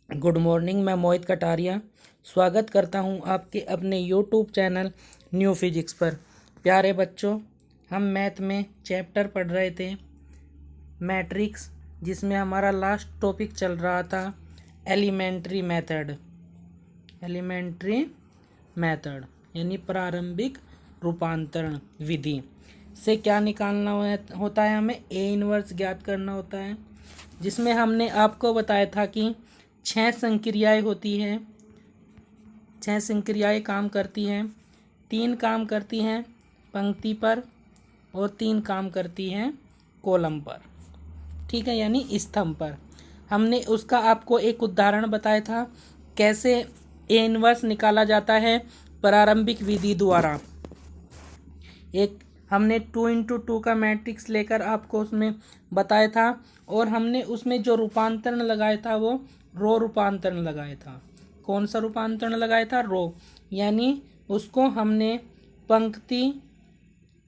Good morning. मैं मोहित कटारिया स्वागत करता हूं आपके अपने यूट्यूब चैनल न्यू फिजिक्स पर। प्यारे बच्चों, हम मैथ में चैप्टर पढ़ रहे थे मैट्रिक्स, जिसमें हमारा लास्ट टॉपिक चल रहा था एलिमेंट्री मेथड यानी प्रारंभिक रूपांतरण विधि से क्या निकालना होता है। हमें ए इनवर्स ज्ञात करना होता है, जिसमें हमने आपको बताया था कि 6 संक्रियाएं होती हैं। 6 संक्रियाएं काम करती हैं। 3 काम करती हैं पंक्ति पर और 3 काम करती हैं कॉलम पर, ठीक है, यानी स्तंभ पर। हमने उसका आपको एक उदाहरण बताया था कैसे ए इनवर्स निकाला जाता है प्रारंभिक विधि द्वारा। एक हमने 2x2 का मैट्रिक्स लेकर आपको उसमें बताया था, और हमने उसमें जो रूपांतरण लगाया था वो रो रूपांतरण लगाया था। कौन सा रूपांतरण लगाया था? रो, यानी उसको हमने पंक्ति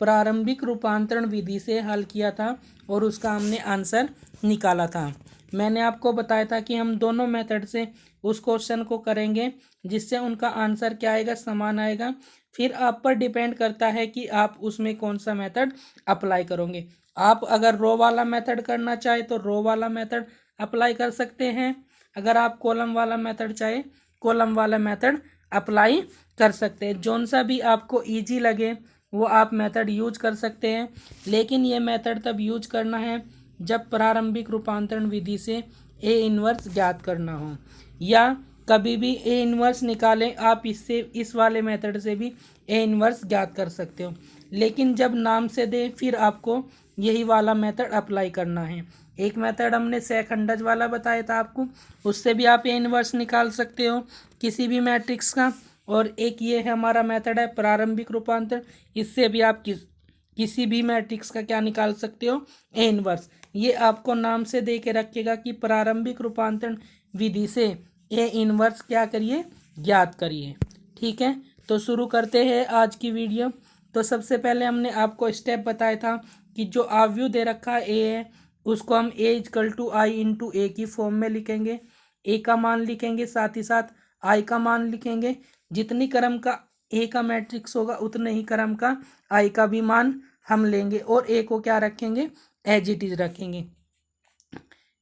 प्रारंभिक रूपांतरण विधि से हल किया था और उसका हमने आंसर निकाला था। मैंने आपको बताया था कि हम दोनों मेथड से उस क्वेश्चन को करेंगे जिससे उनका आंसर क्या आएगा, समान आएगा। फिर आप पर डिपेंड करता है कि आप उसमें कौन सा मेथड अप्लाई करोगे। आप अगर रो वाला मेथड करना चाहे तो रो वाला मेथड अप्लाई कर सकते हैं। अगर आप कॉलम वाला मेथड चाहे कॉलम वाला मेथड अप्लाई कर सकते हैं। जौन सा भी आपको इजी लगे वो आप मेथड यूज कर सकते हैं, लेकिन ये मेथड तब यूज करना है जब प्रारंभिक रूपांतरण विधि से ए इनवर्स ज्ञात करना हो, या कभी भी ए इनवर्स निकालें आप इससे, इस वाले मेथड से भी ए इनवर्स ज्ञात कर सकते हो। लेकिन जब नाम से दे फिर आपको यही वाला मेथड अप्लाई करना है। एक मेथड हमने सेकंडज वाला बताया था आपको, उससे भी आप ए इनवर्स निकाल सकते हो किसी भी मैट्रिक्स का। और एक ये है हमारा मेथड है प्रारंभिक रूपांतरण, इससे भी आप किसी भी मैट्रिक्स का क्या निकाल सकते हो, ए इनवर्स। ये आपको नाम से दे के रखेगा कि प्रारंभिक रूपांतरण विधि से ए इनवर्स क्या करिए, ज्ञात करिए। ठीक है, तो शुरू करते हैं आज की वीडियो। तो सबसे पहले हमने आपको स्टेप बताया था कि जो आव्यूह दे रखा है ए है, उसको हम ए इक्वल टू आई इंटू ए की फॉर्म में लिखेंगे। ए का मान लिखेंगे, साथ ही साथ आई का मान लिखेंगे। जितनी क्रम का ए का मैट्रिक्स होगा उतने ही क्रम का आई का भी मान हम लेंगे, और ए को क्या रखेंगे, एज इट इज रखेंगे।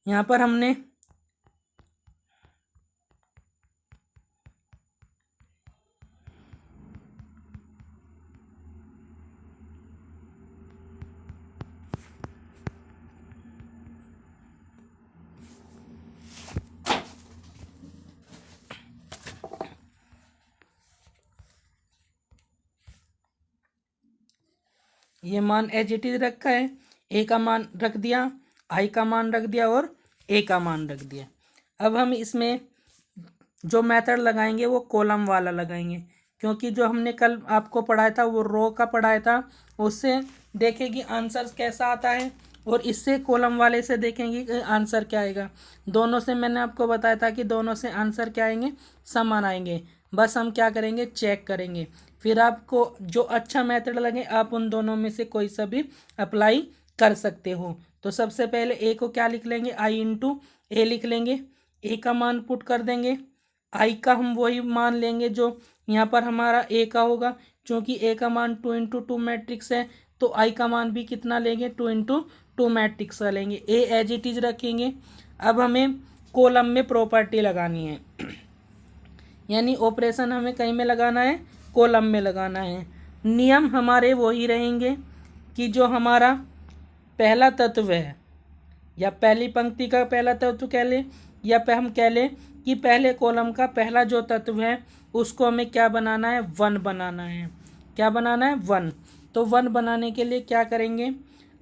यहाँ पर हमने ये मान एज इट इज रखा है। ए का मान रख दिया, आई का मान रख दिया और ए का मान रख दिया। अब हम इसमें जो मेथड लगाएंगे वो कॉलम वाला लगाएंगे, क्योंकि जो हमने कल आपको पढ़ाया था वो रो का पढ़ाया था। उससे देखेंगे आंसर कैसा आता है, और इससे कॉलम वाले से देखेंगे कि आंसर क्या आएगा। दोनों से मैंने आपको बताया था कि दोनों से आंसर क्या आएंगे, समान आएंगे। बस हम क्या करेंगे, चेक करेंगे। फिर आपको जो अच्छा मेथड लगे आप उन दोनों में से कोई सा भी अप्लाई कर सकते हो। तो सबसे पहले ए को क्या लिख लेंगे, आई इंटू ए लिख लेंगे। ए का मान पुट कर देंगे, आई का हम वही मान लेंगे जो यहाँ पर हमारा ए का होगा। क्योंकि ए का मान 2x2 मैट्रिक्स है, तो आई का मान भी कितना लेंगे, 2x2 मैट्रिक्स का लेंगे। ए एज इट इज रखेंगे। अब हमें कॉलम में प्रॉपर्टी लगानी है, यानी ऑपरेशन हमें कहीं में लगाना है, कॉलम में लगाना है। नियम हमारे वही रहेंगे कि जो हमारा पहला तत्व है, या पहली पंक्ति का पहला तत्व कह लें, या हम कह लें कि पहले कॉलम का पहला जो तत्व है उसको हमें क्या बनाना है, 1 बनाना है। क्या बनाना है, 1। तो 1 बनाने के लिए क्या करेंगे,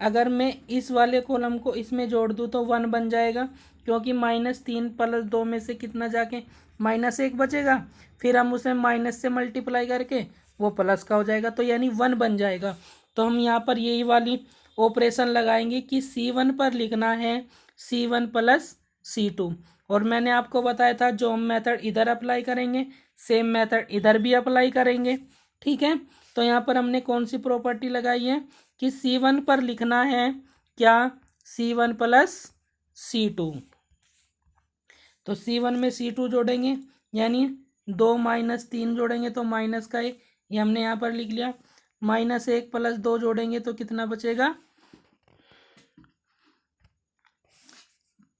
अगर मैं इस वाले कॉलम को इसमें जोड़ दूँ तो 1 बन जाएगा, क्योंकि -3 + 2 में से कितना जाके -1 बचेगा। फिर हम उसे माइनस से मल्टीप्लाई करके वो प्लस का हो जाएगा, तो यानी 1 बन जाएगा। तो हम यहाँ पर यही वाली ऑपरेशन लगाएंगे कि C1 पर लिखना है C1 + C2। और मैंने आपको बताया था जो हम मेथड इधर अप्लाई करेंगे सेम मेथड इधर भी अप्लाई करेंगे। ठीक है, तो यहाँ पर हमने कौन सी प्रॉपर्टी लगाई है कि C1 पर लिखना है क्या, C1 + C2। तो C1 में C2 जोड़ेंगे, यानी 2 माइनस 3 जोड़ेंगे तो माइनस का 1, ये हमने यहाँ पर लिख लिया। -1 + 2 जोड़ेंगे तो कितना बचेगा,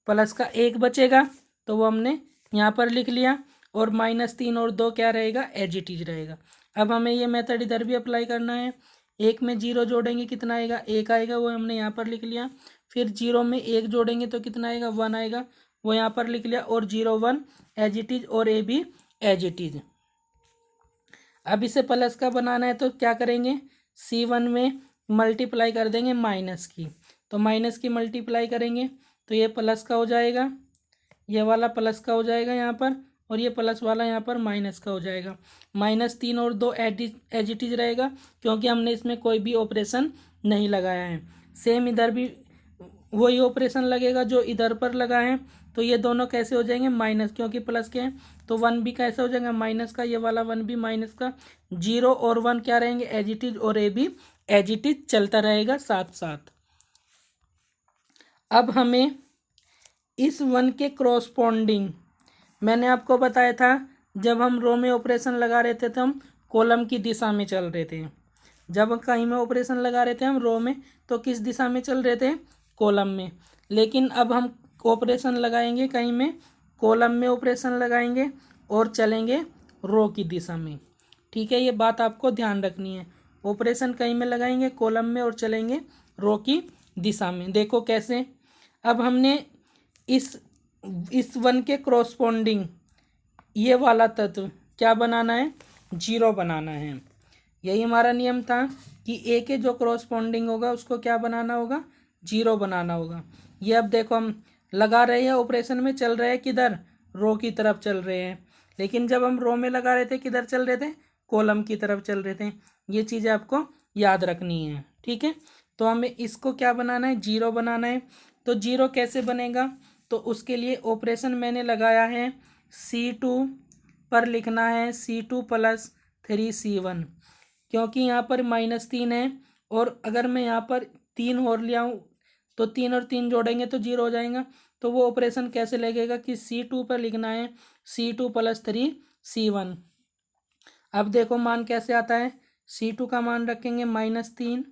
प्लस का 1 बचेगा, तो वो हमने यहाँ पर लिख लिया। और -3 और 2 क्या रहेगा, एज इट इज रहेगा। अब हमें ये मेथड इधर भी अप्लाई करना है। 1 में 0 जोड़ेंगे कितना आएगा, 1 आएगा, वो हमने यहाँ पर लिख लिया। फिर 0 में 1 जोड़ेंगे तो कितना आएगा, 1 आएगा, वो यहाँ पर लिख लिया। और 0 1 एज इट इज और ए भी एज इट इज। अब इसे प्लस का बनाना है तो क्या करेंगे, C1 में मल्टीप्लाई कर देंगे माइनस की, तो माइनस की मल्टीप्लाई करेंगे तो ये प्लस का हो जाएगा, ये वाला प्लस का हो जाएगा यहाँ पर, और ये प्लस वाला यहाँ पर माइनस का हो जाएगा। -3 और 2 एज इट इज रहेगा, क्योंकि हमने इसमें कोई भी ऑपरेशन नहीं लगाया है। सेम इधर भी वही ऑपरेशन लगेगा जो इधर पर लगा है। तो ये दोनों कैसे हो जाएंगे, माइनस, क्योंकि प्लस के हैं। तो 1 भी कैसे हो जाएगा, माइनस का, ये वाला 1 भी माइनस का। 0 और 1 क्या रहेंगे, एज इट इज, और ए भी एज इट इज चलता रहेगा साथ साथ। अब हमें इस 1 के क्रॉसपोंडिंग, मैंने आपको बताया था जब हम रो में ऑपरेशन लगा रहे थे तो हम कॉलम की दिशा में चल रहे थे। जब कहीं में ऑपरेशन लगा रहे थे हम रो में तो किस दिशा में चल रहे थे, कॉलम में। लेकिन अब हम ऑपरेशन लगाएंगे कहीं में, कॉलम में ऑपरेशन लगाएंगे और चलेंगे रो की दिशा में। ठीक है, ये बात आपको ध्यान रखनी है। ऑपरेशन कहीं में लगाएंगे, कॉलम में, और चलेंगे रो की दिशा में। देखो कैसे। अब हमने इस 1 के क्रॉसपोंडिंग ये वाला तत्व क्या बनाना है, 0 बनाना है। यही हमारा नियम था कि ए के जो क्रॉसपोंडिंग होगा उसको क्या बनाना होगा, 0 बनाना होगा। ये अब देखो हम लगा रहे हैं ऑपरेशन में, चल रहे हैं किधर, रो की तरफ चल रहे हैं। लेकिन जब हम रो में लगा रहे थे किधर चल रहे थे, कॉलम की तरफ चल रहे थे। ये चीज़ें आपको याद रखनी है। ठीक है, तो हमें इसको क्या बनाना है, 0 बनाना है। तो 0 कैसे बनेगा, तो उसके लिए ऑपरेशन मैंने लगाया है, C2 पर लिखना है C2 + 3C1, क्योंकि यहाँ पर -3 है। और अगर मैं यहाँ पर 3 और ले आऊँ तो 3 और 3 जोड़ेंगे तो 0 हो जाएगा। तो वो ऑपरेशन कैसे लगेगा कि C2 पर लिखना है C2 + 3C1। अब देखो मान कैसे आता है, C2 का मान रखेंगे -3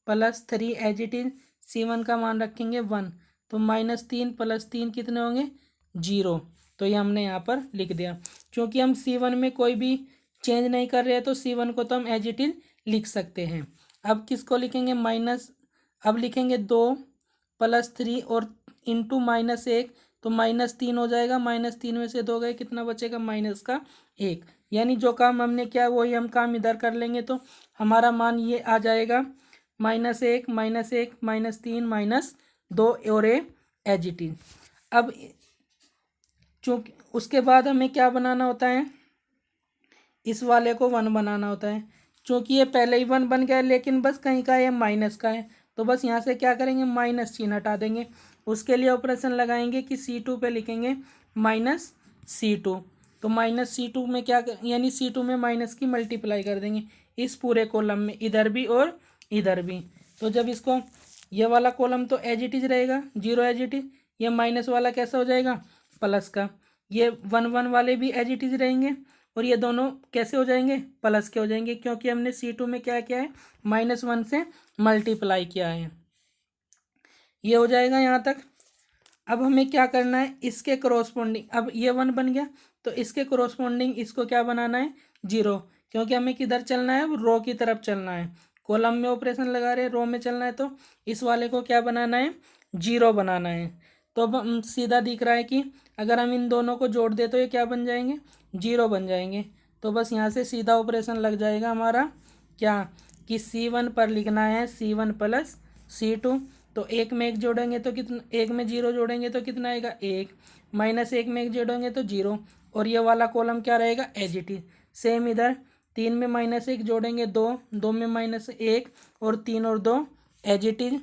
+ 3 एज इट इज, C1 का मान रखेंगे 1, तो -3 + 3 कितने होंगे, 0। तो ये हमने यहाँ पर लिख दिया। क्योंकि हम C1 में कोई भी चेंज नहीं कर रहे हैं तो C1 को तो हम एज इट इज लिख सकते हैं। अब किसको लिखेंगे, अब लिखेंगे 2 + 3 और इंटू -1, तो -3 हो जाएगा। -3 में से 2 गए, कितना बचेगा, -1। यानी जो काम हमने किया वही हम काम इधर कर लेंगे, तो हमारा मान ये आ जाएगा -1 -1 -3 -2 और एज इट इज। अब चूँकि उसके बाद हमें क्या बनाना होता है, इस वाले को 1 बनाना होता है। चूँकि ये पहले ही 1 बन गया है, लेकिन बस कहीं का ये माइनस का है, तो बस यहाँ से क्या करेंगे, माइनस चिन्ह हटा देंगे। उसके लिए ऑपरेशन लगाएंगे कि C2 पे लिखेंगे -C2, तो -C2 में क्या, यानी C2 में माइनस की मल्टीप्लाई कर देंगे इस पूरे कॉलम में, इधर भी और इधर भी। तो जब इसको, ये वाला कॉलम तो एज इट इज रहेगा, 0 एज इट इज, ये माइनस वाला कैसा हो जाएगा, प्लस का। ये 1 1 वाले भी एज इट इज रहेंगे, और ये दोनों कैसे हो जाएंगे, प्लस के हो जाएंगे, क्योंकि हमने C2 में क्या किया है, -1 से मल्टीप्लाई किया है। ये हो जाएगा यहाँ तक। अब हमें क्या करना है, इसके क्रॉसपोंडिंग, अब ये 1 बन गया तो इसके क्रॉसपोंडिंग इसको क्या बनाना है, 0, क्योंकि हमें किधर चलना है, रो की तरफ चलना है। कॉलम में ऑपरेशन लगा रहे हैं, रो में चलना है, तो इस वाले को क्या बनाना है, 0 बनाना है। तो अब सीधा दिख रहा है कि अगर हम इन दोनों को जोड़ दे तो ये क्या बन जाएंगे, 0 बन जाएंगे। तो बस यहाँ से सीधा ऑपरेशन लग जाएगा हमारा, क्या कि C1 पर लिखना है C1 + C2, तो 1 में 1 जोड़ेंगे तो कितना, 1 में 0 जोड़ेंगे तो कितना आएगा, 1, -1 में 1 जोड़ेंगे तो 0, और ये वाला कॉलम क्या रहेगा, एज इट इज। सेम इधर 3 में -1 जोड़ेंगे 2, 2 में -1 और 3 और 2 एज इट इज।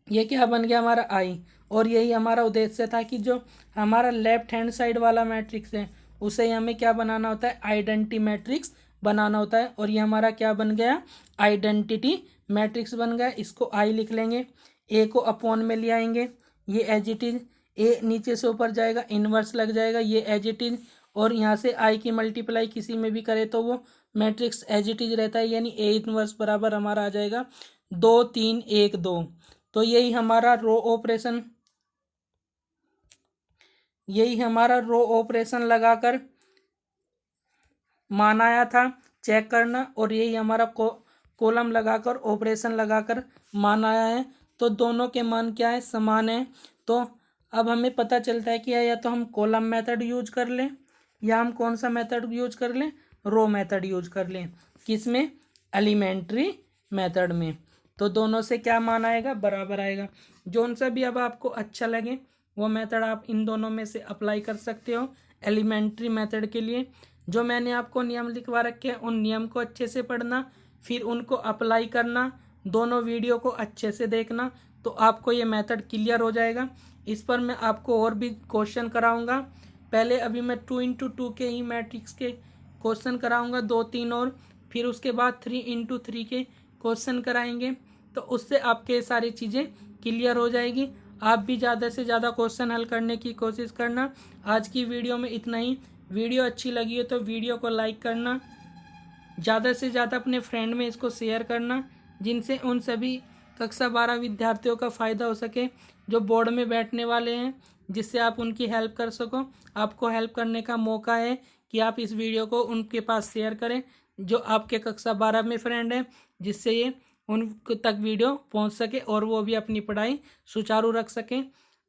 ये क्या बन गया हमारा I। और यही हमारा उद्देश्य था कि जो हमारा लेफ्ट हैंड साइड वाला मैट्रिक्स है उसे हमें क्या बनाना होता है, आइडेंटिटी मैट्रिक्स बनाना होता है। और ये हमारा क्या बन गया, आइडेंटिटी मैट्रिक्स बन गया। इसको I लिख लेंगे, A को अपॉन में ले आएंगे, ये एज इट इज ए नीचे से ऊपर जाएगा, इन्वर्स लग जाएगा, ये एज इट इज। और यहाँ से आई की मल्टीप्लाई किसी में भी करे तो वो मैट्रिक्स एज इट इज रहता है, यानी ए इन्वर्स बराबर हमारा आ जाएगा 2 3 1 2। तो यही हमारा रो ऑपरेशन लगाकर मान आया था, चेक करना। और यही हमारा कॉलम लगाकर ऑपरेशन लगाकर मान आया है। तो दोनों के मान क्या है, समान है। तो अब हमें पता चलता है कि या तो हम कॉलम मेथड यूज कर लें या हम कौन सा मेथड यूज कर लें, रो मेथड यूज कर लें। किसमें, एलिमेंट्री मेथड में। तो दोनों से क्या मान आएगा, बराबर आएगा। जोन सा भी अब आपको अच्छा लगे वो मेथड आप इन दोनों में से अप्लाई कर सकते हो एलिमेंट्री मेथड के लिए। जो मैंने आपको नियम लिखवा रखे हैं उन नियम को अच्छे से पढ़ना, फिर उनको अप्लाई करना, दोनों वीडियो को अच्छे से देखना, तो आपको ये मेथड क्लियर हो जाएगा। इस पर मैं आपको और भी क्वेश्चन कराऊंगा। पहले अभी मैं 2x2 के ही मैट्रिक्स के क्वेश्चन कराऊंगा 2-3 और, फिर उसके बाद 3x3 के क्वेश्चन कराएंगे। तो उससे आपके सारी चीज़ें क्लियर हो जाएगी। आप भी ज़्यादा से ज़्यादा क्वेश्चन हल करने की कोशिश करना। आज की वीडियो में इतना ही। वीडियो अच्छी लगी हो तो वीडियो को लाइक करना, ज़्यादा से ज़्यादा अपने फ्रेंड में इसको शेयर करना, जिनसे उन सभी कक्षा 12 विद्यार्थियों का फ़ायदा हो सके जो बोर्ड में बैठने वाले हैं, जिससे आप उनकी हेल्प कर सको। आपको हेल्प करने का मौका है कि आप इस वीडियो को उनके पास शेयर करें जो आपके कक्षा 12 में फ्रेंड हैं, जिससे ये उन तक वीडियो पहुंच सके और वो भी अपनी पढ़ाई सुचारू रख सकें।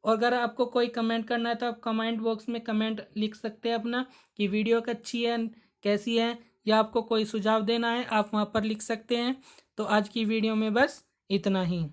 और अगर आपको कोई कमेंट करना है तो आप कमेंट बॉक्स में कमेंट लिख सकते हैं अपना कि वीडियो अच्छी है कैसी है, या आपको कोई सुझाव देना है आप वहाँ पर लिख सकते हैं। तो आज की वीडियो में बस इतना ही।